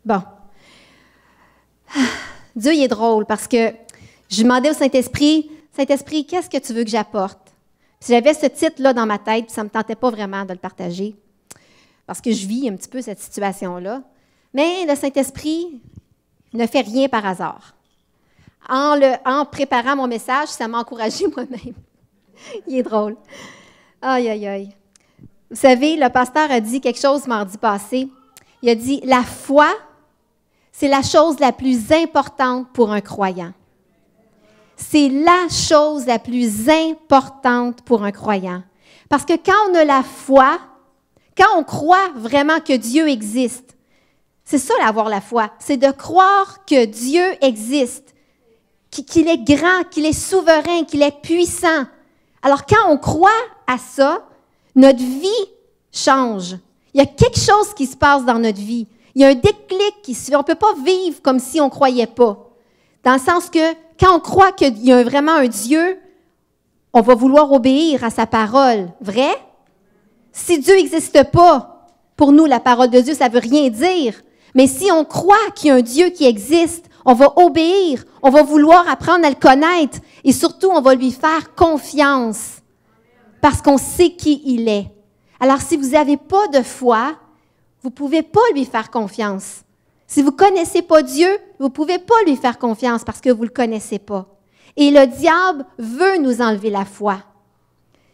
Bon. Dieu, il est drôle parce que je demandais au Saint-Esprit, « Saint-Esprit, qu'est-ce que tu veux que j'apporte? » Puis j'avais ce titre-là dans ma tête, puis ça ne me tentait pas vraiment de le partager parce que je vis un petit peu cette situation-là. Mais le Saint-Esprit ne fait rien par hasard. En préparant mon message, ça m'a encouragée moi-même. Il est drôle. Aïe, aïe, aïe. Vous savez, le pasteur a dit quelque chose mardi passé. Il a dit, la foi, c'est la chose la plus importante pour un croyant. C'est la chose la plus importante pour un croyant. Parce que quand on a la foi, quand on croit vraiment que Dieu existe, c'est ça avoir la foi, c'est de croire que Dieu existe, qu'il est grand, qu'il est souverain, qu'il est puissant. Alors quand on croit à ça, notre vie change. Il y a quelque chose qui se passe dans notre vie. Il y a un déclic qui se fait. On ne peut pas vivre comme si on ne croyait pas. Dans le sens que quand on croit qu'il y a vraiment un Dieu, on va vouloir obéir à sa parole. Vrai? Si Dieu n'existe pas, pour nous, la parole de Dieu, ça ne veut rien dire. Mais si on croit qu'il y a un Dieu qui existe, on va obéir, on va vouloir apprendre à le connaître et surtout, on va lui faire confiance parce qu'on sait qui il est. Alors, si vous n'avez pas de foi, vous ne pouvez pas lui faire confiance. Si vous ne connaissez pas Dieu, vous ne pouvez pas lui faire confiance parce que vous ne le connaissez pas. Et le diable veut nous enlever la foi.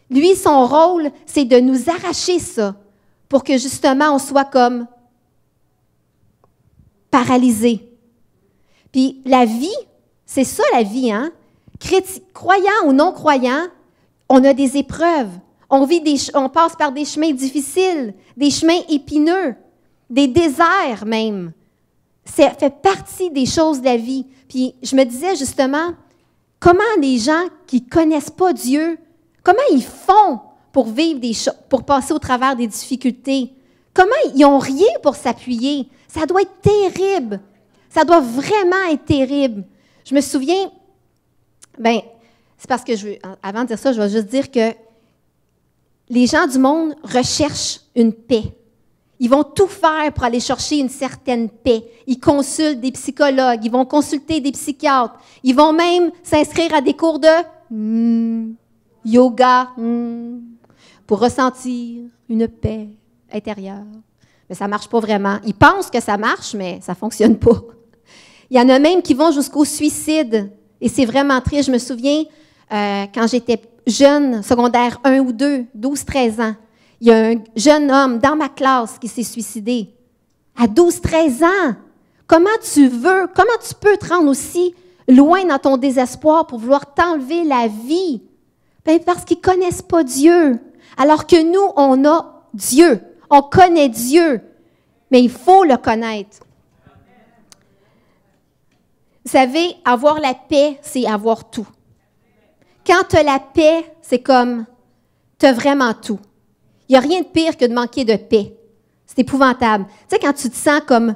Lui, son rôle, c'est de nous arracher ça pour que justement on soit comme paralysé. Puis la vie, c'est ça la vie, hein? Croyant ou non croyant, on a des épreuves. On passe par des chemins difficiles, des chemins épineux, des déserts même. Ça fait partie des choses de la vie. Puis je me disais justement, comment les gens qui ne connaissent pas Dieu, comment ils font pour vivre pour passer au travers des difficultés? Comment ils n'ont rien pour s'appuyer? Ça doit être terrible. Ça doit vraiment être terrible. Je me souviens, c'est parce que avant de dire ça, je vais juste dire que les gens du monde recherchent une paix. Ils vont tout faire pour aller chercher une certaine paix. Ils consultent des psychologues, ils vont consulter des psychiatres, ils vont même s'inscrire à des cours de yoga pour ressentir une paix intérieure. Mais ça ne marche pas vraiment. Ils pensent que ça marche, mais ça ne fonctionne pas. Il y en a même qui vont jusqu'au suicide. Et c'est vraiment triste. Je me souviens, quand j'étais jeune, secondaire 1 ou 2, 12-13 ans, il y a un jeune homme dans ma classe qui s'est suicidé. À 12-13 ans, comment tu peux te rendre aussi loin dans ton désespoir pour vouloir t'enlever la vie? Bien, parce qu'ils ne connaissent pas Dieu. Alors que nous, on a Dieu. On connaît Dieu. Mais il faut le connaître. Vous savez, avoir la paix, c'est avoir tout. Quand tu as la paix, c'est comme, tu as vraiment tout. Il n'y a rien de pire que de manquer de paix. C'est épouvantable. Tu sais, quand tu te sens comme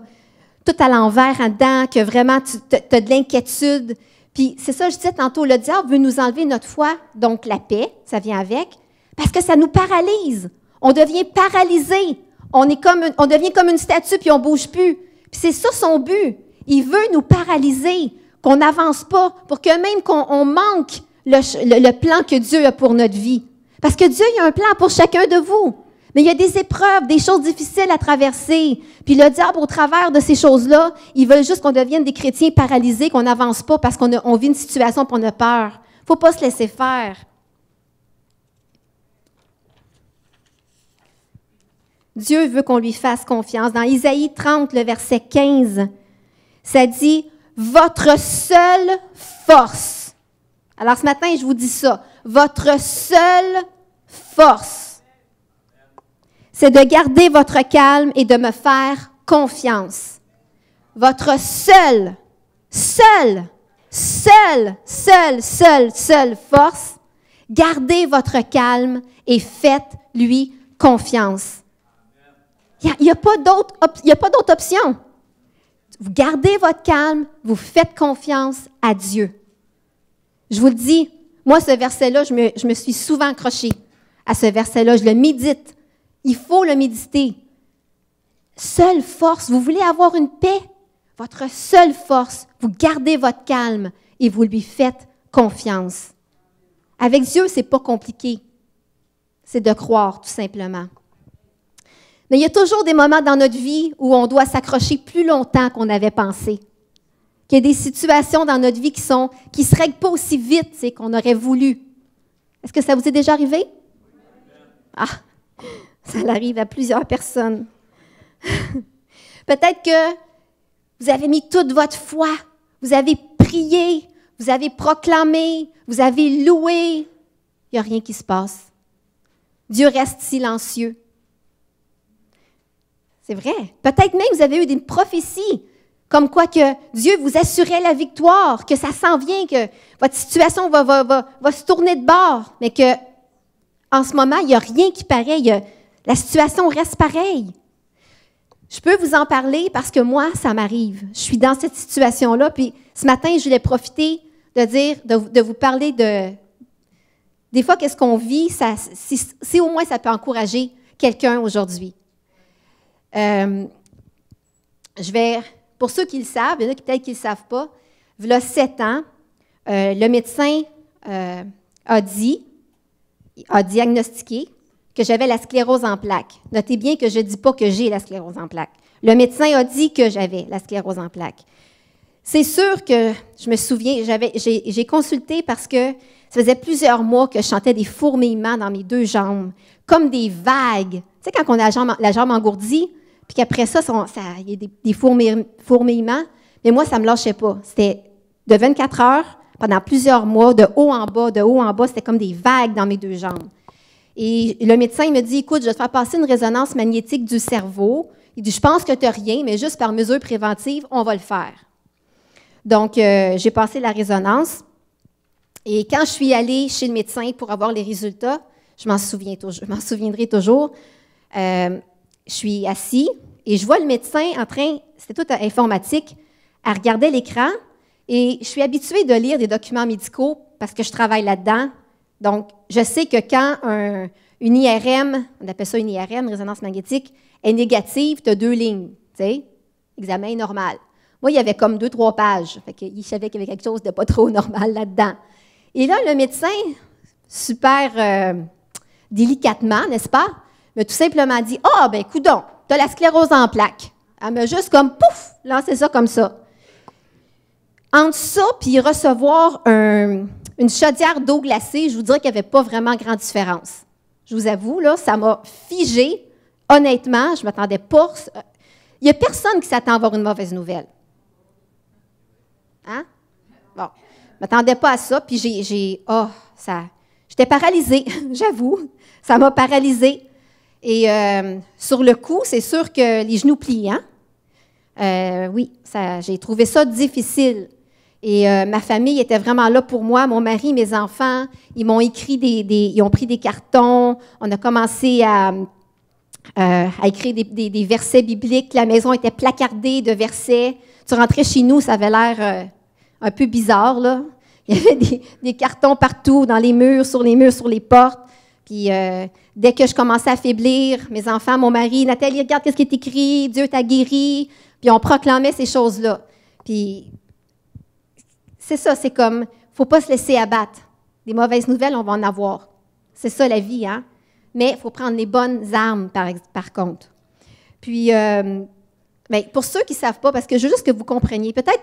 tout à l'envers, en dedans, que vraiment tu as de l'inquiétude. Puis c'est ça, je disais tantôt, le diable veut nous enlever notre foi, donc la paix, ça vient avec, parce que ça nous paralyse. On devient paralysé. On devient comme une statue, puis on ne bouge plus. Puis c'est ça son but. Il veut nous paralyser, qu'on n'avance pas, pour que même qu'on manque le plan que Dieu a pour notre vie. Parce que Dieu, il a un plan pour chacun de vous. Mais il y a des épreuves, des choses difficiles à traverser. Puis le diable, au travers de ces choses-là, il veut juste qu'on devienne des chrétiens paralysés, qu'on n'avance pas parce qu'on vit une situation et on a peur. Il ne faut pas se laisser faire. Dieu veut qu'on lui fasse confiance. Dans Isaïe 30, le verset 15, ça dit « Votre seule force ». Alors ce matin, je vous dis ça. Votre seule force, c'est de garder votre calme et de me faire confiance. Votre seule force, gardez votre calme et faites-lui confiance. Il n'y a pas d'autre option. Vous gardez votre calme, vous faites confiance à Dieu. Je vous le dis, moi, ce verset-là, je me suis souvent accrochée à ce verset-là. Je le médite. Il faut le méditer. seule force, vous voulez avoir une paix? Votre seule force, vous gardez votre calme et vous lui faites confiance. Avec Dieu, ce n'est pas compliqué. C'est de croire, tout simplement. Mais il y a toujours des moments dans notre vie où on doit s'accrocher plus longtemps qu'on avait pensé. Qu'il y a des situations dans notre vie qui ne se règlent pas aussi vite qu'on aurait voulu. Est-ce que ça vous est déjà arrivé? Ah, ça arrive à plusieurs personnes. Peut-être que vous avez mis toute votre foi, vous avez prié, vous avez proclamé, vous avez loué. Il n'y a rien qui se passe. Dieu reste silencieux. C'est vrai. Peut-être même que vous avez eu des prophéties, comme quoi que Dieu vous assurait la victoire, que ça s'en vient, que votre situation va se tourner de bord, mais que en ce moment, il n'y a rien qui paraît. La situation reste pareille. Je peux vous en parler parce que moi, ça m'arrive. Je suis dans cette situation-là, puis ce matin, je voulais profiter de vous parler de... Des fois, qu'est-ce qu'on vit, si au moins ça peut encourager quelqu'un aujourd'hui. Pour ceux qui le savent, il y en a qui peut-être qui ne le savent pas, il y a 7 ans, le médecin a diagnostiqué que j'avais la sclérose en plaques. Notez bien que je ne dis pas que j'ai la sclérose en plaques. Le médecin a dit que j'avais la sclérose en plaques. C'est sûr que je me souviens, j'ai consulté parce que ça faisait plusieurs mois que je sentais des fourmillements dans mes 2 jambes, comme des vagues. Tu sais, quand on a la jambe engourdie, puis qu'après ça, il y a des fourmillements, mais moi, ça ne me lâchait pas. C'était de 24 heures, pendant plusieurs mois, de haut en bas, c'était comme des vagues dans mes 2 jambes. Et le médecin il me dit, écoute, je vais te faire passer une résonance magnétique du cerveau. Il dit, je pense que tu n'as rien, mais juste par mesure préventive, on va le faire. Donc, j'ai passé la résonance. Et quand je suis allée chez le médecin pour avoir les résultats, je m'en souviendrai toujours, je suis assis et je vois le médecin en train, c'était tout informatique, à regarder l'écran. Et je suis habituée de lire des documents médicaux parce que je travaille là-dedans. Donc, je sais que quand une IRM, on appelle ça une IRM, résonance magnétique, est négative, tu as 2 lignes, tu sais, examen normal. Moi, il y avait comme 2-3 pages, fait qu'il savait qu'il y avait quelque chose de pas trop normal là-dedans. Et là, le médecin, super délicatement, n'est-ce pas, m'a tout simplement dit, « Ah, ben coudonc, tu as la sclérose en plaques. » Elle m'a juste comme, pouf, lancé ça comme ça. Entre ça puis recevoir une chaudière d'eau glacée, je vous dirais qu'il n'y avait pas vraiment grande différence. Je vous avoue, là, ça m'a figé. Honnêtement, je ne m'attendais pas. Il n'y a personne qui s'attend à avoir une mauvaise nouvelle. Hein? Bon, je ne m'attendais pas à ça, puis j'étais paralysée, j'avoue. Ça m'a paralysée. Et sur le coup, c'est sûr que les genoux plient, hein? Oui, j'ai trouvé ça difficile. Et ma famille était vraiment là pour moi, mon mari, mes enfants. Ils m'ont écrit ils ont pris des cartons. On a commencé à écrire des versets bibliques. La maison était placardée de versets. Tu rentrais chez nous, ça avait l'air un peu bizarre, là. Il y avait des cartons partout, dans les murs, sur les portes. Puis dès que je commençais à faiblir, mes enfants, mon mari, Nathalie, regarde ce qui est écrit, Dieu t'a guéri. Puis on proclamait ces choses-là. Puis c'est ça, c'est comme, il ne faut pas se laisser abattre. Des mauvaises nouvelles, on va en avoir. C'est ça la vie, hein? Mais il faut prendre les bonnes armes, par contre. Puis, pour ceux qui ne savent pas, parce que je veux juste que vous compreniez, peut-être,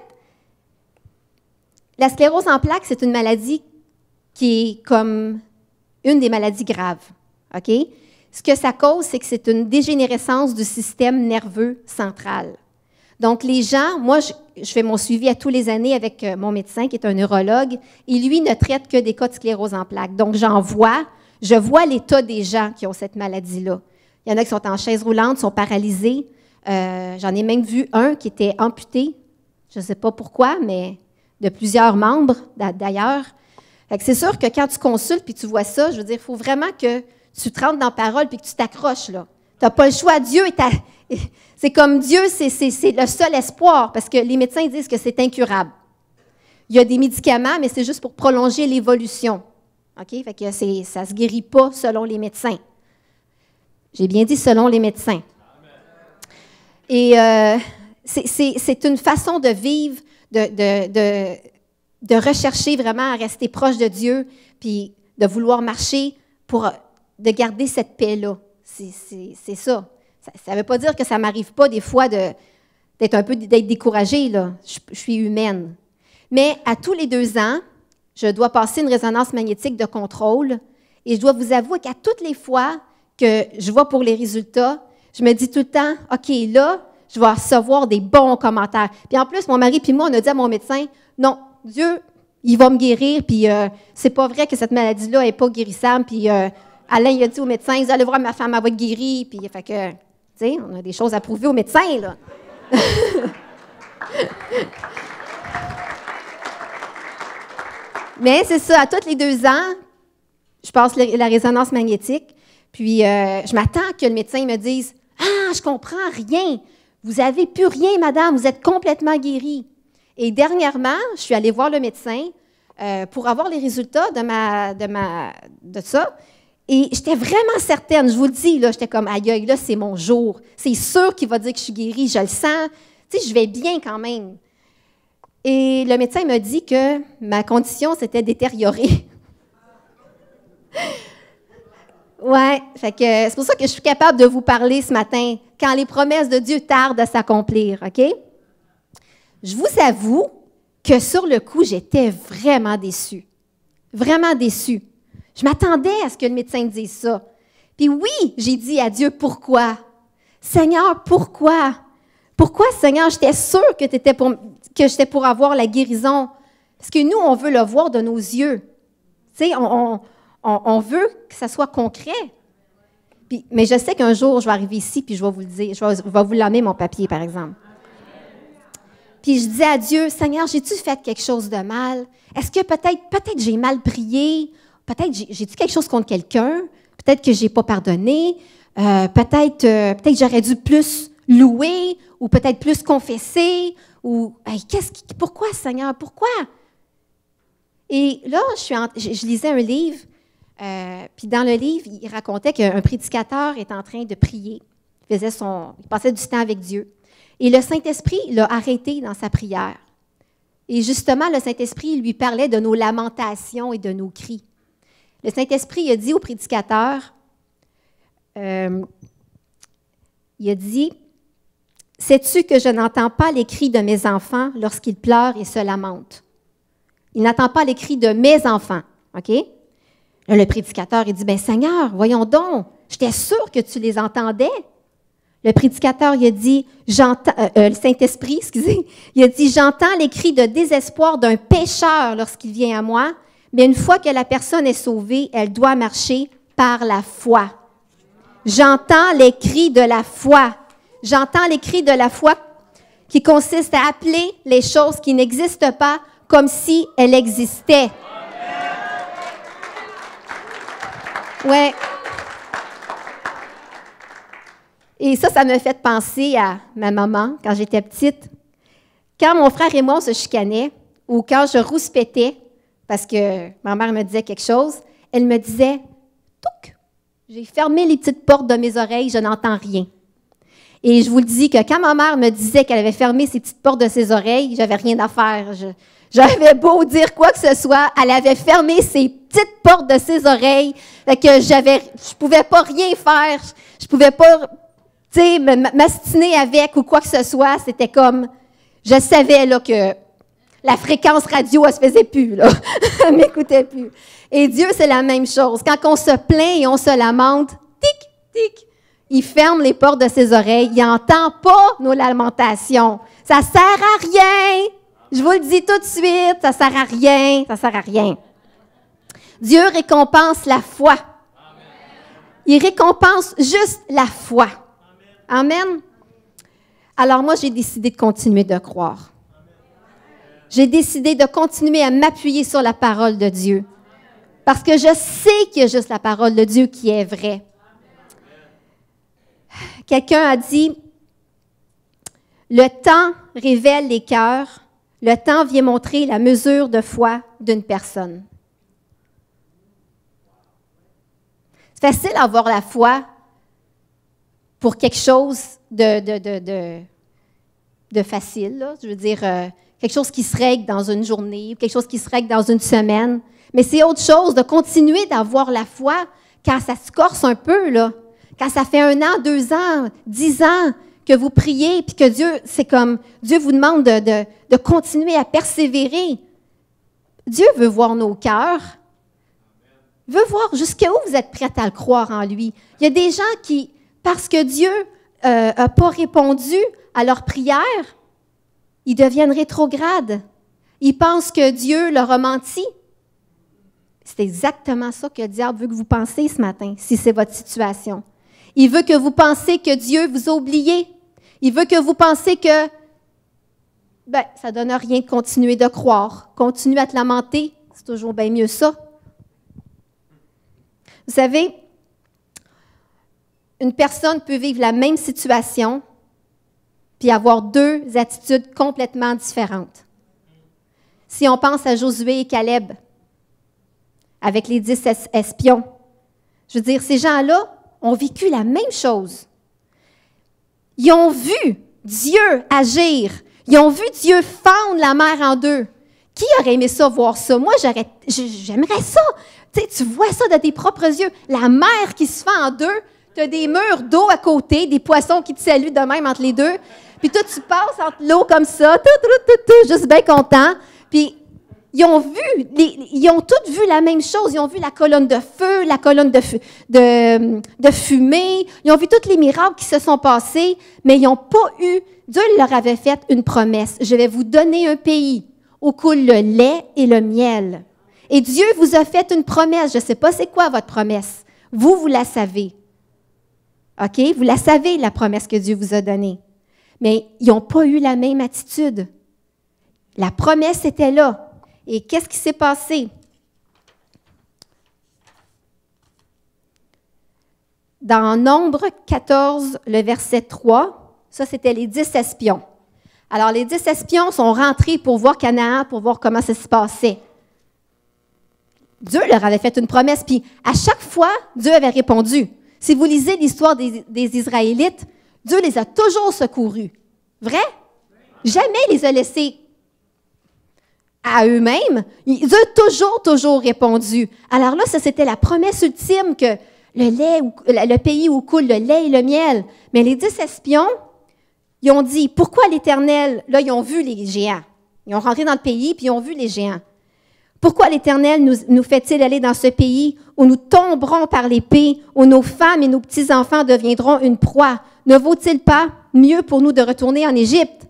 la sclérose en plaques, c'est une maladie qui est comme une des maladies graves, OK? Ce que ça cause, c'est que c'est une dégénérescence du système nerveux central. Donc, les gens, moi, je fais mon suivi à tous les années avec mon médecin, qui est un neurologue, et lui ne traite que des cas de sclérose en plaques. Donc, je vois l'état des gens qui ont cette maladie-là. Il y en a qui sont en chaise roulante, sont paralysés. J'en ai même vu un qui était amputé, je ne sais pas pourquoi, mais de plusieurs membres, d'ailleurs. C'est sûr que quand tu consultes puis tu vois ça, je veux dire, il faut vraiment que tu te rentres dans la parole puis que tu t'accroches, là. Tu n'as pas le choix. Dieu c'est comme Dieu, c'est le seul espoir, parce que les médecins disent que c'est incurable. Il y a des médicaments, mais c'est juste pour prolonger l'évolution. OK? Fait que ça ne se guérit pas selon les médecins. J'ai bien dit selon les médecins. Et c'est une façon de vivre, de rechercher vraiment à rester proche de Dieu, puis de vouloir marcher de garder cette paix-là. C'est ça. Ça ne veut pas dire que ça ne m'arrive pas des fois d'être découragée, là. Je suis humaine. Mais à tous les 2 ans, je dois passer une résonance magnétique de contrôle et je dois vous avouer qu'à toutes les fois que je vais pour les résultats, je me dis tout le temps, OK, là, je vais recevoir des bons commentaires. Puis en plus, mon mari puis moi, on a dit à mon médecin, non, Dieu, il va me guérir, puis c'est pas vrai que cette maladie-là n'est pas guérissable. Puis Alain, il a dit au médecin, vous allez voir, ma femme, elle va être guérie. Puis, fait que, tu sais, on a des choses à prouver au médecin, là. Mais c'est ça, à tous les 2 ans, je passe la résonance magnétique, puis je m'attends que le médecin me dise « Ah, je comprends rien. Vous n'avez plus rien, madame. Vous êtes complètement guérie. » Et dernièrement, je suis allée voir le médecin pour avoir les résultats de ça. Et j'étais vraiment certaine, je vous le dis, là, j'étais comme « Aïe, aïe, là, c'est mon jour. C'est sûr qu'il va dire que je suis guérie. Je le sens. Tu sais, je vais bien quand même. » Et le médecin m'a dit que ma condition s'était détériorée. Ouais, fait que c'est pour ça que je suis capable de vous parler ce matin, quand les promesses de Dieu tardent à s'accomplir, OK? Je vous avoue que sur le coup, j'étais vraiment déçue. Vraiment déçue. Je m'attendais à ce que le médecin me dise ça. Puis oui, j'ai dit à Dieu, pourquoi? Seigneur, pourquoi? Pourquoi, Seigneur, j'étais sûre que j'étais pour avoir la guérison? Parce que nous, on veut le voir de nos yeux. Tu sais, on veut que ça soit concret. Mais je sais qu'un jour, je vais arriver ici, puis je vais vous le dire. Je vais vous l'amener, mon papier, par exemple. Puis je disais à Dieu, Seigneur, j'ai-tu fait quelque chose de mal? Est-ce que peut-être j'ai mal prié? Peut-être j'ai-tu quelque chose contre quelqu'un? Peut-être que je n'ai pas pardonné? Peut-être j'aurais dû plus louer ou peut-être plus confesser, ou pourquoi, Seigneur, pourquoi? Et là, je lisais un livre, puis dans le livre, il racontait qu'un prédicateur est en train de prier. Il passait du temps avec Dieu. Et le Saint-Esprit l'a arrêté dans sa prière. Et justement, le Saint-Esprit lui parlait de nos lamentations et de nos cris. Le Saint-Esprit a dit au prédicateur, il a dit, « Sais-tu que je n'entends pas les cris de mes enfants lorsqu'ils pleurent et se lamentent? » Il n'entend pas les cris de mes enfants, OK? Là, le prédicateur, il dit, « Bien, Seigneur, voyons donc, j'étais sûr que tu les entendais. » Le prédicateur, il a dit, le Saint-Esprit, excusez, il a dit, « J'entends les cris de désespoir d'un pécheur lorsqu'il vient à moi, mais une fois que la personne est sauvée, elle doit marcher par la foi. » J'entends les cris de la foi. J'entends les cris de la foi qui consistent à appeler les choses qui n'existent pas comme si elles existaient. Ouais. Et ça me fait penser à ma maman quand j'étais petite. Quand mon frère et moi, on se chicanait, ou quand je rouspétais, parce que ma mère me disait quelque chose, elle me disait « Touc! J'ai fermé les petites portes de mes oreilles, je n'entends rien. » Et je vous le dis que quand ma mère me disait qu'elle avait fermé ses petites portes de ses oreilles, j'avais rien à faire. J'avais beau dire quoi que ce soit, elle avait fermé ses petites portes de ses oreilles, fait que je pouvais pas rien faire, je pouvais pas, tu sais, m'astiner avec ou quoi que ce soit. C'était comme, je savais là que la fréquence radio, elle se faisait plus là, elle m'écoutait plus. Et Dieu, c'est la même chose. Quand on se plaint et on se lamente, tic, tic. Il ferme les portes de ses oreilles. Il n'entend pas nos lamentations. Ça ne sert à rien. Je vous le dis tout de suite, ça ne sert à rien. Ça ne sert à rien. Dieu récompense la foi. Il récompense juste la foi. Amen. Alors moi, j'ai décidé de continuer de croire. J'ai décidé de continuer à m'appuyer sur la parole de Dieu. Parce que je sais qu'il y a juste la parole de Dieu qui est vraie. Quelqu'un a dit, « Le temps révèle les cœurs, le temps vient montrer la mesure de foi d'une personne. » C'est facile d'avoir la foi pour quelque chose de facile, là. Je veux dire, quelque chose qui se règle dans une journée, quelque chose qui se règle dans une semaine. Mais c'est autre chose de continuer d'avoir la foi quand ça se corse un peu, là. Quand ça fait 1 an, 2 ans, 10 ans que vous priez, puis que Dieu vous demande de continuer à persévérer. Dieu veut voir nos cœurs, veut voir jusqu'où vous êtes prêts à le croire en lui. Il y a des gens qui, parce que Dieu n'a pas répondu à leurs prières, ils deviennent rétrogrades. Ils pensent que Dieu leur a menti. C'est exactement ça que le diable veut que vous pensiez ce matin, si c'est votre situation. Il veut que vous pensiez que Dieu vous a oublié. Il veut que vous pensiez que ça ne donne rien de continuer de croire. Continuer à te lamenter, c'est toujours bien mieux ça. Vous savez, une personne peut vivre la même situation puis avoir 2 attitudes complètement différentes. Si on pense à Josué et Caleb, avec les 10 espions, je veux dire, ces gens-là ont vécu la même chose. Ils ont vu Dieu agir. Ils ont vu Dieu fendre la mer en 2. Qui aurait aimé ça, voir ça? Moi, j'aimerais ça. Tu vois ça de tes propres yeux. La mer qui se fend en 2, tu as des murs d'eau à côté, des poissons qui te saluent de même entre les 2. Puis toi, tu passes entre l'eau comme ça, juste bien content. Puis ils ont tous vu la même chose. Ils ont vu la colonne de feu, la colonne de fumée. Ils ont vu tous les miracles qui se sont passés, mais ils n'ont pas eu... Dieu leur avait fait une promesse. Je vais vous donner un pays où coule le lait et le miel. Et Dieu vous a fait une promesse. Je ne sais pas c'est quoi votre promesse. Vous la savez. OK? Vous la savez, la promesse que Dieu vous a donnée. Mais ils n'ont pas eu la même attitude. La promesse était là. Et qu'est-ce qui s'est passé? Dans Nombre 14, le verset 3, ça, c'était les 10 espions. Alors, les 10 espions sont rentrés pour voir Canaan, pour voir comment ça se passait. Dieu leur avait fait une promesse, puis à chaque fois, Dieu avait répondu. Si vous lisez l'histoire des Israélites, Dieu les a toujours secourus. Vrai? Jamais il les a laissés à eux-mêmes. Dieu a toujours répondu. Alors là, ça, c'était la promesse ultime que le pays où coule le lait et le miel. Mais les 10 espions, ils ont dit, pourquoi l'Éternel, là, ils ont vu les géants. Ils ont rentré dans le pays, puis ils ont vu les géants. Pourquoi l'Éternel nous fait-il aller dans ce pays où nous tomberons par l'épée, où nos femmes et nos petits-enfants deviendront une proie? Ne vaut-il pas mieux pour nous de retourner en Égypte?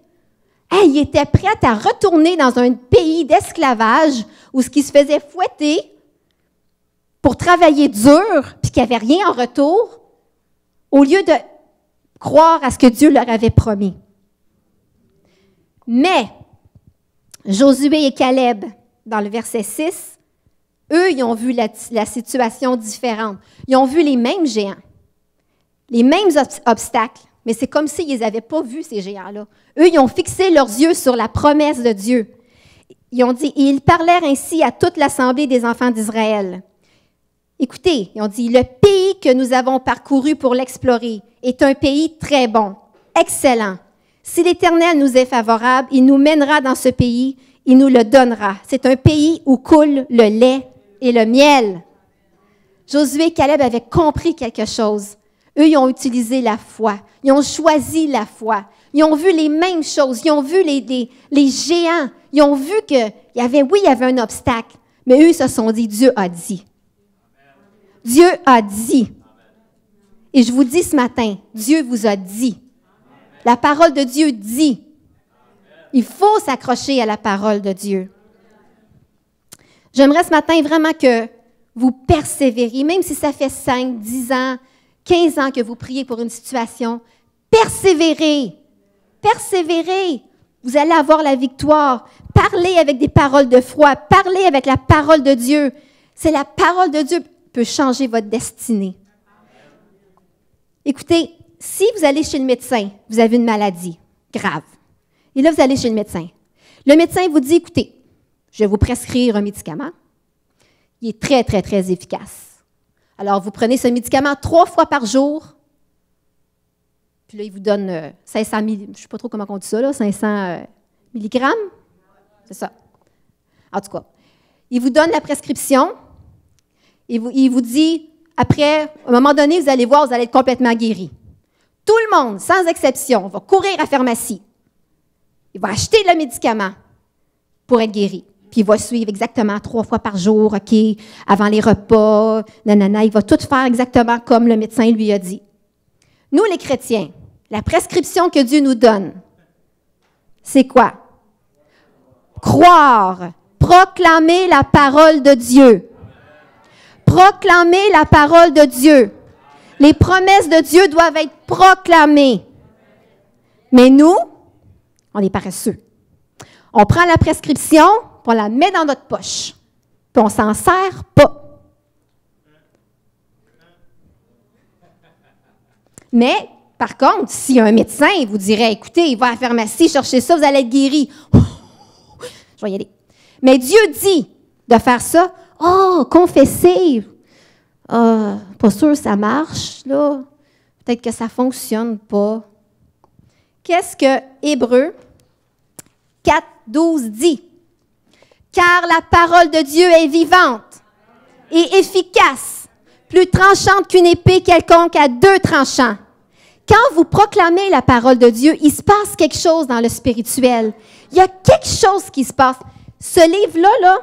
Ils étaient prêts à retourner dans un pays d'esclavage où ce qui se faisait fouetter pour travailler dur, puis qu'il n'y avait rien en retour, au lieu de croire à ce que Dieu leur avait promis. Mais Josué et Caleb, dans le verset 6, eux, ils ont vu la situation différente. Ils ont vu les mêmes géants, les mêmes obstacles, mais c'est comme s'ils n'avaient pas vu ces géants-là. Eux, ils ont fixé leurs yeux sur la promesse de Dieu. Ils ont dit, et ils parlèrent ainsi à toute l'assemblée des enfants d'Israël. Écoutez, ils ont dit, le pays que nous avons parcouru pour l'explorer est un pays très bon, excellent. Si l'Éternel nous est favorable, il nous mènera dans ce pays, il nous le donnera. C'est un pays où coule le lait et le miel. Josué et Caleb avaient compris quelque chose. Eux, ils ont utilisé la foi. Ils ont choisi la foi. Ils ont vu les mêmes choses. Ils ont vu les géants. Ils ont vu qu'il y avait un obstacle. Mais eux, ils se sont dit, Dieu a dit. Dieu a dit. Et je vous dis ce matin, Dieu vous a dit. La parole de Dieu dit. Il faut s'accrocher à la parole de Dieu. J'aimerais ce matin vraiment que vous persévériez, même si ça fait 5, 10 ans, 15 ans que vous priez pour une situation, persévérez. Persévérez. Vous allez avoir la victoire. Parlez avec des paroles de foi. Parlez avec la parole de Dieu. C'est la parole de Dieu qui peut changer votre destinée. Écoutez, si vous allez chez le médecin, vous avez une maladie grave. Et là, vous allez chez le médecin. Le médecin vous dit, écoutez, je vais vous prescrire un médicament. Il est très, très, très efficace. Alors, vous prenez ce médicament 3 fois par jour Puis là, il vous donne 500 je ne sais pas trop comment on dit ça, là, 500 milligrammes. C'est ça. En tout cas, il vous donne la prescription. Il vous dit, après, à un moment donné, vous allez voir, vous allez être complètement guéri. Tout le monde, sans exception, va courir à la pharmacie. Il va acheter le médicament pour être guéri. Puis il va suivre exactement 3 fois par jour, OK, avant les repas, nanana. Il va tout faire exactement comme le médecin lui a dit. Nous, les chrétiens, la prescription que Dieu nous donne, c'est quoi? Croire, proclamer la parole de Dieu. Proclamer la parole de Dieu. Les promesses de Dieu doivent être proclamées. Mais nous, on est paresseux. On prend la prescription, puis on la met dans notre poche, puis on ne s'en sert pas. Mais, par contre, si un médecin vous dirait, écoutez, il va à la pharmacie, chercher ça, vous allez être guéri. Je vais y aller. Mais Dieu dit de faire ça. Oh, confesser. Pas sûr que ça marche, là. Peut-être que ça ne fonctionne pas. Qu'est-ce que Hébreux 4, 12 dit? Car la parole de Dieu est vivante et efficace, plus tranchante qu'une épée quelconque à 2 tranchants. Quand vous proclamez la parole de Dieu, il se passe quelque chose dans le spirituel. Il y a quelque chose qui se passe. Ce livre-là, là,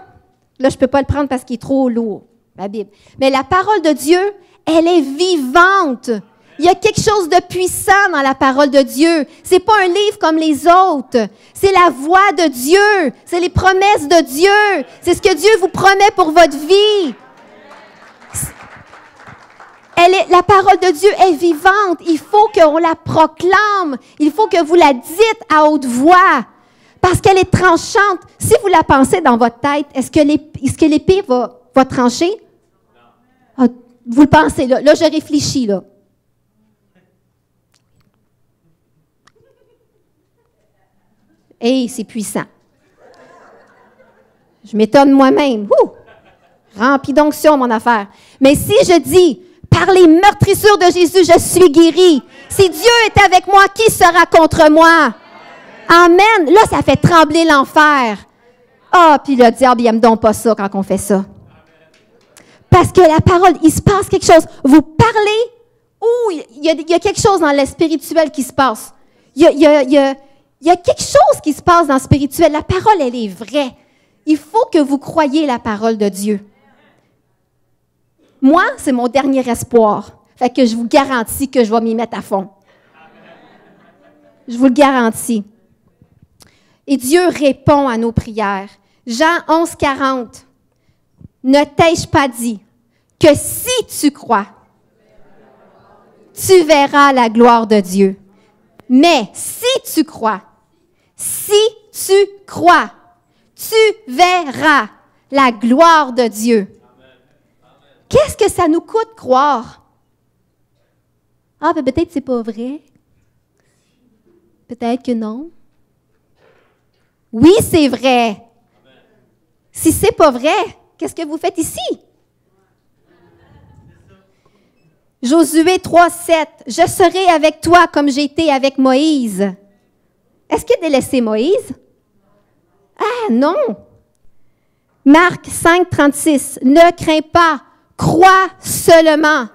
je ne peux pas le prendre parce qu'il est trop lourd, la Bible. Mais la parole de Dieu, elle est vivante. Il y a quelque chose de puissant dans la parole de Dieu. C'est pas un livre comme les autres. C'est la voix de Dieu. C'est les promesses de Dieu. C'est ce que Dieu vous promet pour votre vie. La parole de Dieu est vivante. Il faut qu'on la proclame. Il faut que vous la dites à haute voix. Parce qu'elle est tranchante. Si vous la pensez dans votre tête, est-ce que l'épée va trancher? Ah, vous le pensez, là. Là, je réfléchis, là. Hey, c'est puissant. Je m'étonne moi-même. Ouh! Rempli d'onction, mon affaire. Mais si je dis, par les meurtrissures de Jésus, je suis guéri. Si Dieu est avec moi, qui sera contre moi? Amen. Là, ça fait trembler l'enfer. Ah, puis le diable, il n'aime donc pas ça quand on fait ça. Parce que la parole, il se passe quelque chose. Vous parlez, il y a quelque chose dans le spirituel qui se passe. Il y a quelque chose qui se passe dans le spirituel. La parole, elle est vraie. Il faut que vous croyiez la parole de Dieu. Moi, c'est mon dernier espoir. Fait que je vous garantis que je vais m'y mettre à fond. Je vous le garantis. Et Dieu répond à nos prières. Jean 11, 40. Ne t'ai-je pas dit que si tu crois, tu verras la gloire de Dieu. Mais si tu crois, tu verras la gloire de Dieu. Qu'est-ce que ça nous coûte croire? Ah, ben peut-être que c'est pas vrai. Peut-être que non. Oui, c'est vrai. Si c'est pas vrai, qu'est-ce que vous faites ici? Josué 3, 7. Je serai avec toi comme j'ai été avec Moïse. Est-ce qu'il a délaissé Moïse? Ah, non. Marc 5, 36. Ne crains pas, crois seulement.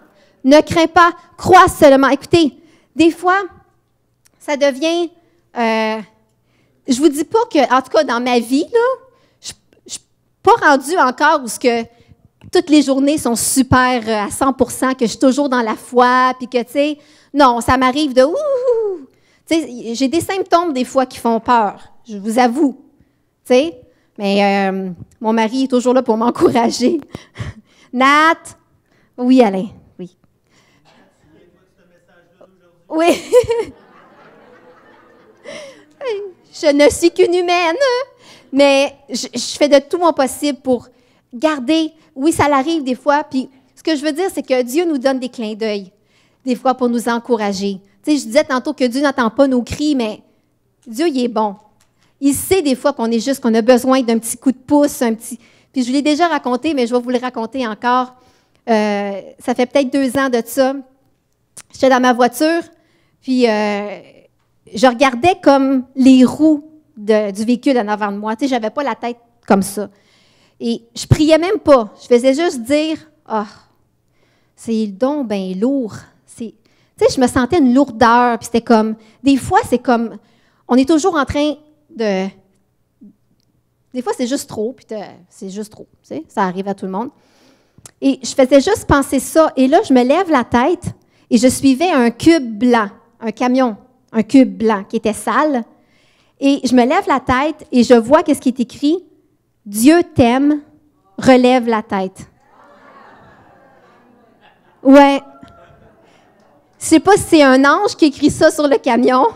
Ne crains pas, crois seulement. Écoutez, des fois, ça devient... je vous dis pas que, en tout cas, dans ma vie, là, je ne suis pas rendue encore où ce que toutes les journées sont super à 100%, que je suis toujours dans la foi, puis que, tu sais, non, ça m'arrive de ouh! Tu sais, j'ai des symptômes des fois qui font peur, je vous avoue, tu sais, mais mon mari est toujours là pour m'encourager. Nat, oui, Alain, oui. Oui. Je ne suis qu'une humaine, mais je fais de tout mon possible pour garder. Oui, ça l'arrive des fois, puis ce que je veux dire, c'est que Dieu nous donne des clins d'œil, des fois pour nous encourager. Tu sais, je disais tantôt que Dieu n'entend pas nos cris, mais Dieu, il est bon. Il sait des fois qu'on a besoin d'un petit coup de pouce, Puis je vous l'ai déjà raconté, mais je vais vous le raconter encore. Ça fait peut-être 2 ans de ça. J'étais dans ma voiture, Puis, je regardais comme les roues du véhicule en avant de moi. Tu sais, je n'avais pas la tête comme ça. Et je priais même pas. Je faisais juste dire, « Ah, c'est donc bien lourd. » Tu sais, je me sentais une lourdeur. Puis c'était comme, des fois, c'est comme, on est toujours en train de... Des fois, c'est juste trop, puis c'est juste trop. Tu sais, ça arrive à tout le monde. Et je faisais juste penser ça. Et là, je me lève la tête et je suivais un cube blanc, un camion, un cube blanc qui était sale. Et je me lève la tête et je vois qu'est-ce qui est écrit. « Dieu t'aime, relève la tête. » Ouais. Je ne sais pas si c'est un ange qui écrit ça sur le camion,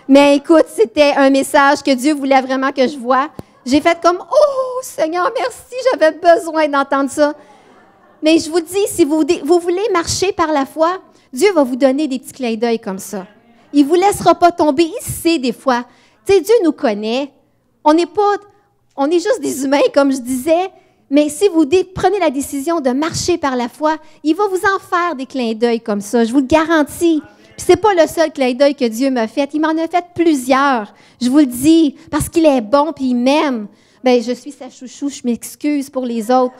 mais écoute, c'était un message que Dieu voulait vraiment que je voie. J'ai fait comme « Oh, Seigneur, merci, j'avais besoin d'entendre ça. » Mais je vous dis, si vous voulez marcher par la foi, Dieu va vous donner des petits clins d'œil comme ça. Il ne vous laissera pas tomber. Il sait des fois. Tu sais, Dieu nous connaît. On est juste des humains, comme je disais. Mais si vous prenez la décision de marcher par la foi, il va vous en faire des clins d'œil comme ça. Je vous le garantis. Puis c'est pas le seul clin d'œil que Dieu m'a fait. Il m'en a fait plusieurs. Je vous le dis, parce qu'il est bon puis il m'aime. Bien, je suis sa chouchou. Je m'excuse pour les autres.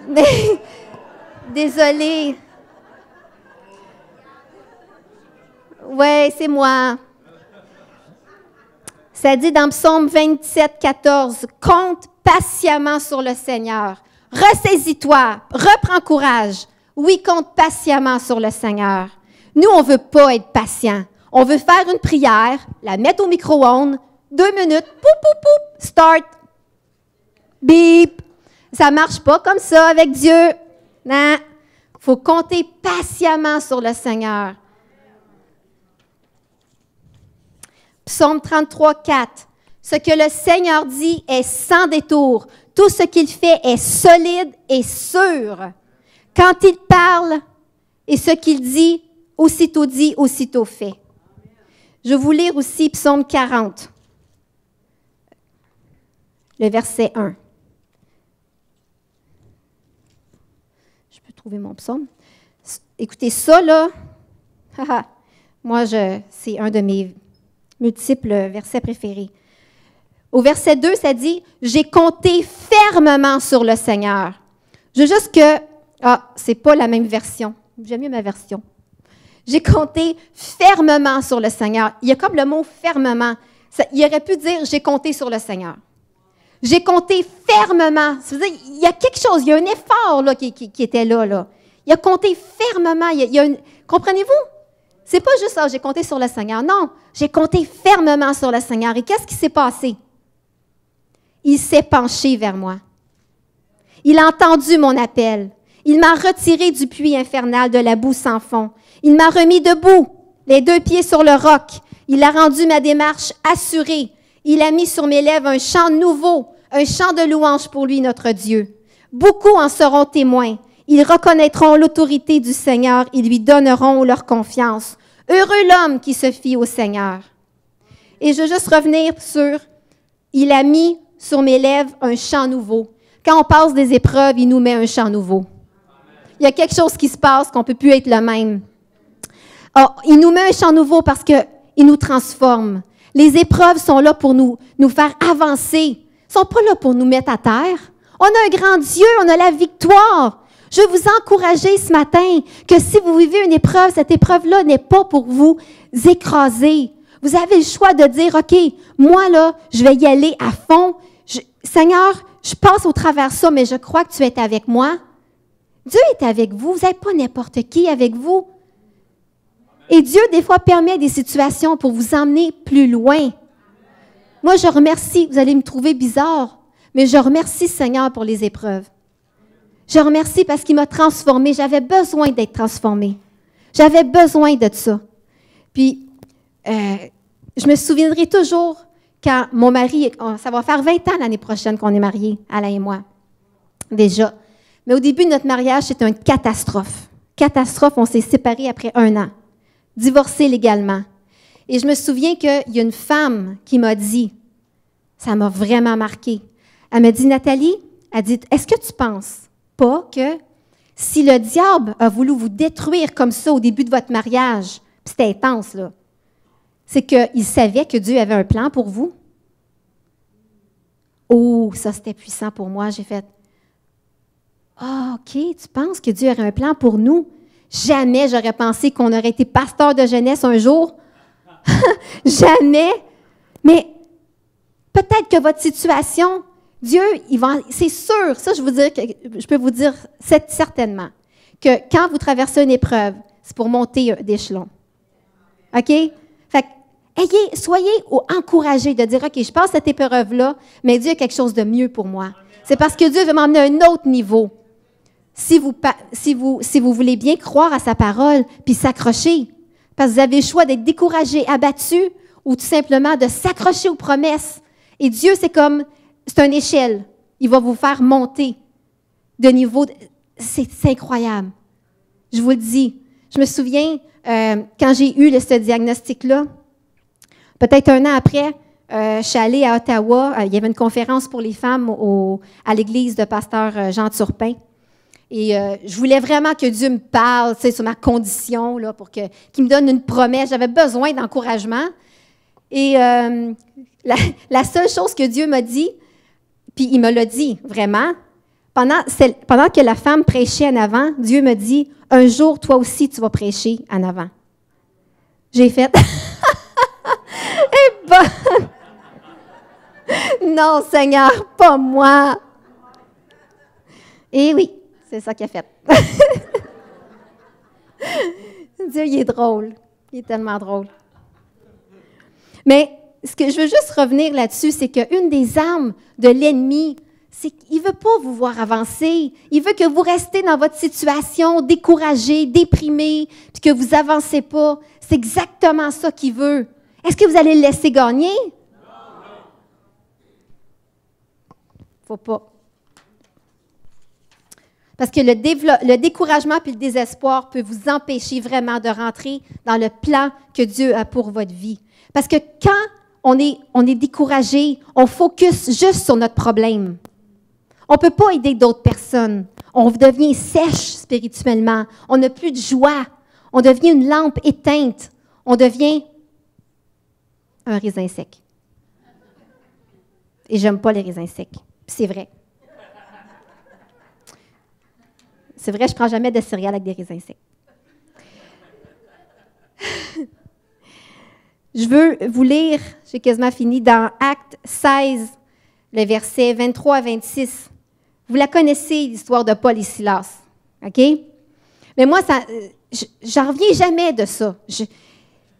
Mais, désolée. Oui, c'est moi. Ça dit dans Psaume 27, 14, « Compte patiemment sur le Seigneur. Ressaisis-toi, reprends courage. Oui, compte patiemment sur le Seigneur. » Nous, on ne veut pas être patient. On veut faire une prière, la mettre au micro-ondes, 2 minutes, poup, poup, poup, start, bip. Ça ne marche pas comme ça avec Dieu. Non. Il faut compter patiemment sur le Seigneur. Psaume 33, 4. Ce que le Seigneur dit est sans détour. Tout ce qu'il fait est solide et sûr. Quand il parle et ce qu'il dit, aussitôt fait. Je vais vous lire aussi Psaume 40, le verset 1. Je peux trouver mon psaume. Écoutez, ça, là, moi, c'est un de mes multiples versets préférés. Au verset 2, ça dit « J'ai compté fermement sur le Seigneur. » Je veux juste que... Ah, c'est pas la même version. J'aime mieux ma version. J'ai compté fermement sur le Seigneur. Il y a comme le mot « fermement ». Il aurait pu dire « J'ai compté sur le Seigneur ». J'ai compté fermement. Ça veut dire, il y a quelque chose, il y a un effort là, qui était là, là. Il a compté fermement. Comprenez-vous? C'est pas juste ça, j'ai compté sur le Seigneur. Non, j'ai compté fermement sur le Seigneur. Et qu'est-ce qui s'est passé? Il s'est penché vers moi. Il a entendu mon appel. Il m'a retiré du puits infernal de la boue sans fond. Il m'a remis debout, les 2 pieds sur le roc. Il a rendu ma démarche assurée. Il a mis sur mes lèvres un chant nouveau, un chant de louange pour lui, notre Dieu. Beaucoup en seront témoins. Ils reconnaîtront l'autorité du Seigneur. Ils lui donneront leur confiance. Heureux l'homme qui se fie au Seigneur. Et je veux juste revenir sur, il a mis sur mes lèvres un chant nouveau. Quand on passe des épreuves, il nous met un chant nouveau. Il y a quelque chose qui se passe qu'on ne peut plus être le même. Alors, il nous met un chant nouveau parce qu'il nous transforme. Les épreuves sont là pour nous faire avancer. Ils ne sont pas là pour nous mettre à terre. On a un grand Dieu, on a la victoire. Je veux vous encourager ce matin que si vous vivez une épreuve, cette épreuve-là n'est pas pour vous écraser. Vous avez le choix de dire, OK, moi là, je vais y aller à fond. Seigneur, je passe au travers ça, mais je crois que tu es avec moi. Dieu est avec vous. Vous n'êtes pas n'importe qui avec vous. Et Dieu, des fois, permet des situations pour vous emmener plus loin. Moi, je remercie, vous allez me trouver bizarre, mais je remercie Seigneur pour les épreuves. Je remercie parce qu'il m'a transformée. J'avais besoin d'être transformée. J'avais besoin de ça. Puis, je me souviendrai toujours quand mon mari, ça va faire 20 ans l'année prochaine qu'on est mariés, Alain et moi, déjà. Mais au début de notre mariage, c'était une catastrophe. Catastrophe, on s'est séparés après 1 an. Divorcés légalement. Et je me souviens qu'il y a une femme qui m'a dit, ça m'a vraiment marqué. Elle m'a dit, Nathalie, elle dit, est-ce que tu penses pas que si le diable a voulu vous détruire comme ça au début de votre mariage, puis c'était intense, là, c'est qu'il savait que Dieu avait un plan pour vous. Oh, ça, c'était puissant pour moi. J'ai fait, ah, OK, tu penses que Dieu aurait un plan pour nous? Jamais j'aurais pensé qu'on aurait été pasteur de jeunesse un jour. Jamais. Mais peut-être que votre situation, Dieu, c'est sûr, ça je peux vous dire certainement, que quand vous traversez une épreuve, c'est pour monter d'échelon. OK? Fait que, soyez encouragés de dire, OK, je passe cette épreuve-là, mais Dieu a quelque chose de mieux pour moi. C'est parce que Dieu veut m'emmener à un autre niveau. Si vous voulez bien croire à sa parole, puis s'accrocher, parce que vous avez le choix d'être découragé, abattu, ou tout simplement de s'accrocher aux promesses. Et Dieu, c'est une échelle. Il va vous faire monter de niveau. C'est incroyable. Je vous le dis. Je me souviens, quand j'ai eu ce diagnostic-là, peut-être un an après, je suis allée à Ottawa. Il y avait une conférence pour les femmes à l'église de pasteur Jean Turpin. Et je voulais vraiment que Dieu me parle, sur ma condition, là, qu'il me donne une promesse. J'avais besoin d'encouragement. Et la seule chose que Dieu m'a dit, puis il me l'a dit vraiment, pendant que la femme prêchait en avant, Dieu me dit, « Un jour, toi aussi, tu vas prêcher en avant. » J'ai fait, « Eh ben, non, Seigneur, pas moi. » Et oui. C'est ça qu'il a fait. Dieu, il est drôle. Il est tellement drôle. Mais ce que je veux juste revenir là-dessus, c'est qu'une des armes de l'ennemi, c'est qu'il ne veut pas vous voir avancer. Il veut que vous restez dans votre situation découragé, déprimé, puis que vous n'avancez pas. C'est exactement ça qu'il veut. Est-ce que vous allez le laisser gagner? Non. Faut pas. Parce que le découragement puis le désespoir peut vous empêcher vraiment de rentrer dans le plan que Dieu a pour votre vie. Parce que quand on est découragé, on focus juste sur notre problème. On ne peut pas aider d'autres personnes. On devient sèche spirituellement. On n'a plus de joie. On devient une lampe éteinte. On devient un raisin sec. Et j'aime pas les raisins secs. C'est vrai. C'est vrai, je ne prends jamais de céréales avec des raisins secs. Je veux vous lire, j'ai quasiment fini, dans Actes 16, le verset 23 à 26. Vous la connaissez, l'histoire de Paul et Silas. OK? Mais moi, j'en reviens jamais de ça.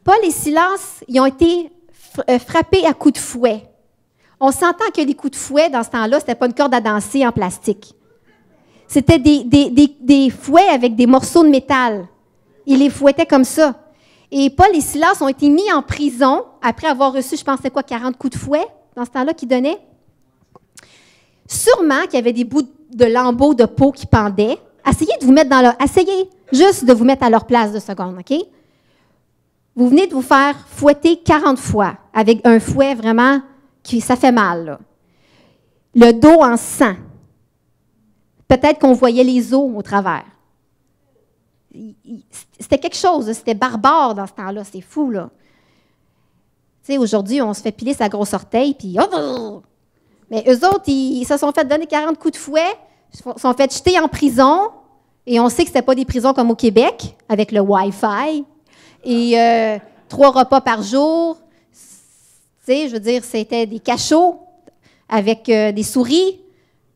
Paul et Silas, ils ont été frappés à coups de fouet. On s'entend que les coups de fouet, dans ce temps-là, ce n'était pas une corde à danser en plastique. C'était des fouets avec des morceaux de métal. Ils les fouettaient comme ça. Et Paul et Silas ont été mis en prison après avoir reçu, je pense, 40 coups de fouet dans ce temps-là qu'ils donnaient. Sûrement qu'il y avait des bouts de lambeaux de peau qui pendaient. Essayez juste de vous mettre à leur place 2 secondes, OK? Vous venez de vous faire fouetter 40 fois avec un fouet vraiment ça fait mal, là. Le dos en sang. Peut-être qu'on voyait les os au travers. C'était quelque chose, c'était barbare dans ce temps-là, c'est fou, là. Tu sais, aujourd'hui, on se fait piler sa grosse orteil, puis... Oh! Mais eux autres, ils se sont fait donner 40 coups de fouet, se sont fait jeter en prison, et on sait que ce n'était pas des prisons comme au Québec, avec le Wi-Fi, et 3 repas par jour. Tu sais, je veux dire, c'était des cachots avec des souris,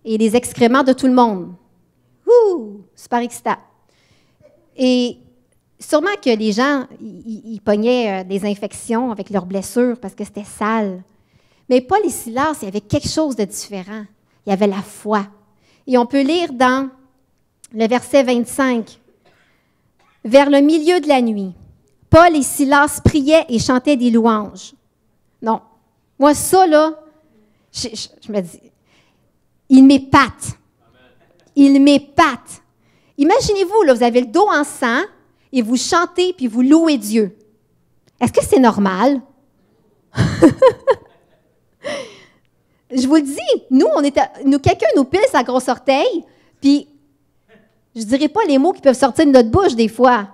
et les excréments de tout le monde. Ouh! Super excitant. Et sûrement que les gens, ils pognaient des infections avec leurs blessures parce que c'était sale. Mais Paul et Silas, il y avait quelque chose de différent. Il y avait la foi. Et on peut lire dans le verset 25. « Vers le milieu de la nuit, Paul et Silas priaient et chantaient des louanges. » Non. Moi, ça, là, je me dis... Il m'épate. Il m'épate. Imaginez-vous, là, vous avez le dos en sang et vous chantez puis vous louez Dieu. Est-ce que c'est normal? Je vous le dis, nous quelqu'un nous pile sa grosse orteil, puis je ne dirais pas les mots qui peuvent sortir de notre bouche des fois.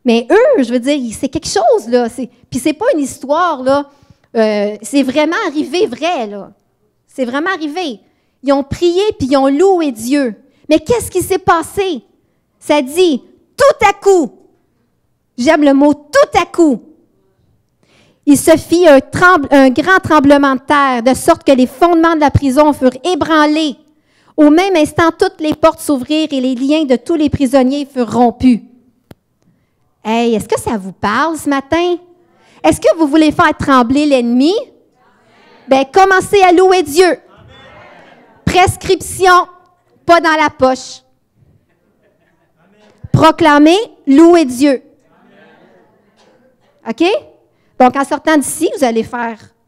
Mais eux, je veux dire, c'est quelque chose, là. Puis c'est pas une histoire, là. C'est vraiment arrivé vrai, là. C'est vraiment arrivé. Ils ont prié, puis ils ont loué Dieu. Mais qu'est-ce qui s'est passé? Ça dit, tout à coup, j'aime le mot tout à coup, il se fit un grand tremblement de terre, de sorte que les fondements de la prison furent ébranlés. Au même instant, toutes les portes s'ouvrirent et les liens de tous les prisonniers furent rompus. Hey, est-ce que ça vous parle ce matin? Est-ce que vous voulez faire trembler l'ennemi? Bien, commencez à louer Dieu. Amen. Prescription, pas dans la poche. Proclamer, louer Dieu. Amen. OK? Donc, en sortant d'ici, vous allez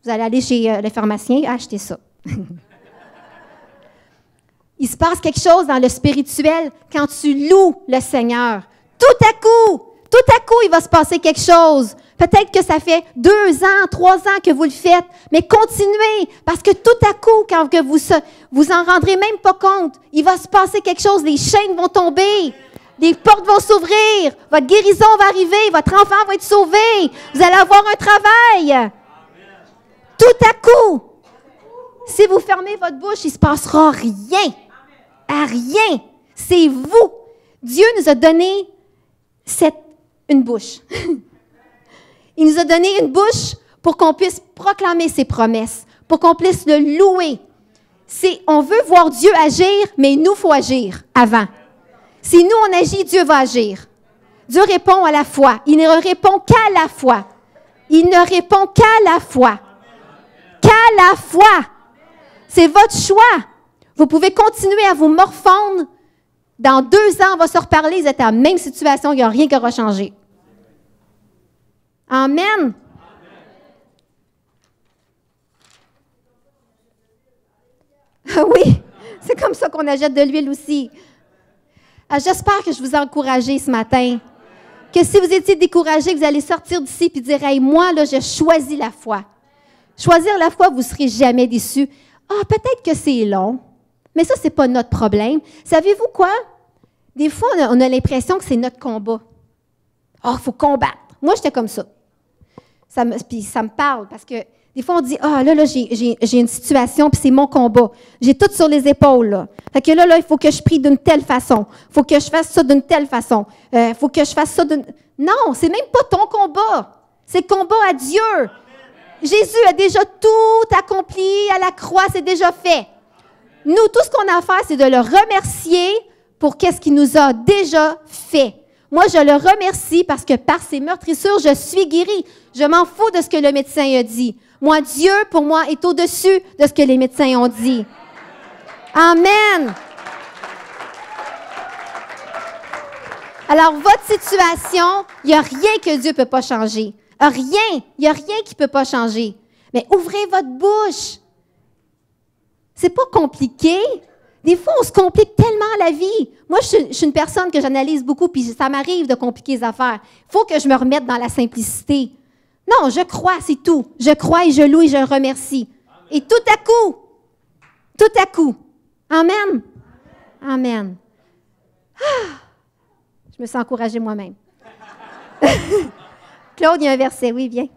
aller chez le pharmacien et acheter ça. Il se passe quelque chose dans le spirituel quand tu loues le Seigneur. Tout à coup, il va se passer quelque chose. Peut-être que ça fait 2 ans, 3 ans que vous le faites, mais continuez, parce que tout à coup, quand que vous en rendrez même pas compte, il va se passer quelque chose, les chaînes vont tomber, les portes vont s'ouvrir, votre guérison va arriver, votre enfant va être sauvé, vous allez avoir un travail. Amen. Tout à coup, si vous fermez votre bouche, il ne se passera rien. À rien. C'est vous. Dieu nous a donné une bouche. Il nous a donné une bouche pour qu'on puisse proclamer ses promesses, pour qu'on puisse le louer. On veut voir Dieu agir, mais nous, il faut agir avant. Si nous, on agit, Dieu va agir. Dieu répond à la foi. Il ne répond qu'à la foi. Il ne répond qu'à la foi. Qu'à la foi. C'est votre choix. Vous pouvez continuer à vous morfondre. Dans 2 ans, on va se reparler. Vous êtes dans la même situation. Il n'y a rien qui aura changé. Amen. Oui, c'est comme ça qu'on achète de l'huile aussi. J'espère que je vous ai encouragé ce matin. Que si vous étiez découragé, vous allez sortir d'ici et dire, hey, moi, là, je choisis la foi. Choisir la foi, vous ne serez jamais déçus. Peut-être que c'est long, mais ça, ce n'est pas notre problème. Savez-vous quoi? Des fois, on a l'impression que c'est notre combat. Il faut combattre. Moi, j'étais comme ça. Puis ça me parle parce que des fois, on dit, là, j'ai une situation, puis c'est mon combat. J'ai tout sur les épaules, là. Fait que là, il faut que je prie d'une telle façon. Il faut que je fasse ça d'une telle façon. Il faut que je fasse ça d'une... Non, c'est même pas ton combat. C'est le combat à Dieu. Amen. Jésus a déjà tout accompli à la croix, c'est déjà fait. Nous, tout ce qu'on a à faire, c'est de le remercier pour qu'est-ce qu'il nous a déjà fait. Moi, je le remercie parce que par ses meurtrissures, je suis guérie. Je m'en fous de ce que le médecin a dit. Moi, Dieu, pour moi, est au-dessus de ce que les médecins ont dit. Amen. Alors, votre situation, il n'y a rien que Dieu ne peut pas changer. Rien. Il n'y a rien qui ne peut pas changer. Mais ouvrez votre bouche. C'est pas compliqué. Des fois, on se complique tellement la vie. Moi, je suis une personne que j'analyse beaucoup, puis ça m'arrive de compliquer les affaires. Il faut que je me remette dans la simplicité. Non, je crois, c'est tout. Je crois et je loue et je remercie. Et tout à coup. Amen. Amen. Je me sens encouragée moi-même. Claude, il y a un verset. Oui, viens.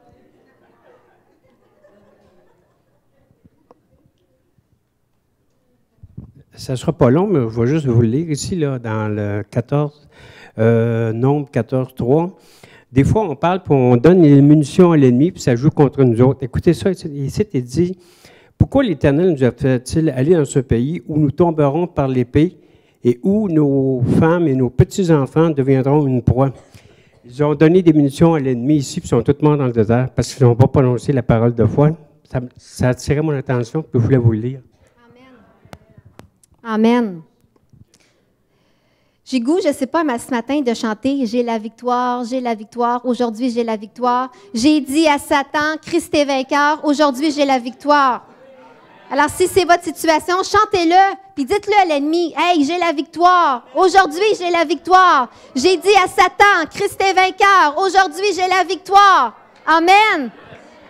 Ça ne sera pas long, mais je vais juste vous le lire ici, là, dans le 14, Nombre 14, 3. Des fois, on parle puis on donne les munitions à l'ennemi, puis ça joue contre nous autres. Écoutez ça, ici, il dit, « Pourquoi l'Éternel nous a fait-il aller dans ce pays où nous tomberons par l'épée et où nos femmes et nos petits-enfants deviendront une proie? » Ils ont donné des munitions à l'ennemi ici, puis ils sont tous morts dans le désert parce qu'ils n'ont pas prononcé la parole de foi. Ça a attiré mon attention, puis je voulais vous le lire. Amen. J'ai goût, je ne sais pas, ce matin, de chanter « J'ai la victoire, aujourd'hui j'ai la victoire. J'ai dit à Satan, Christ est vainqueur, aujourd'hui j'ai la victoire. » Alors, si c'est votre situation, chantez-le, puis dites-le à l'ennemi « Hey, j'ai la victoire, aujourd'hui j'ai la victoire. J'ai dit à Satan, Christ est vainqueur, aujourd'hui j'ai la victoire. » Amen.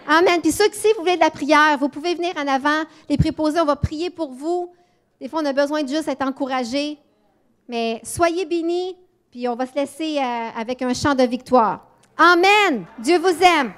Amen. Puis ceux qui, si vous voulez de la prière, vous pouvez venir en avant, les préposés, on va prier pour vous. Des fois, on a besoin de juste être encouragés. Mais soyez bénis, Puis on va se laisser avec un chant de victoire. Amen! Dieu vous aime!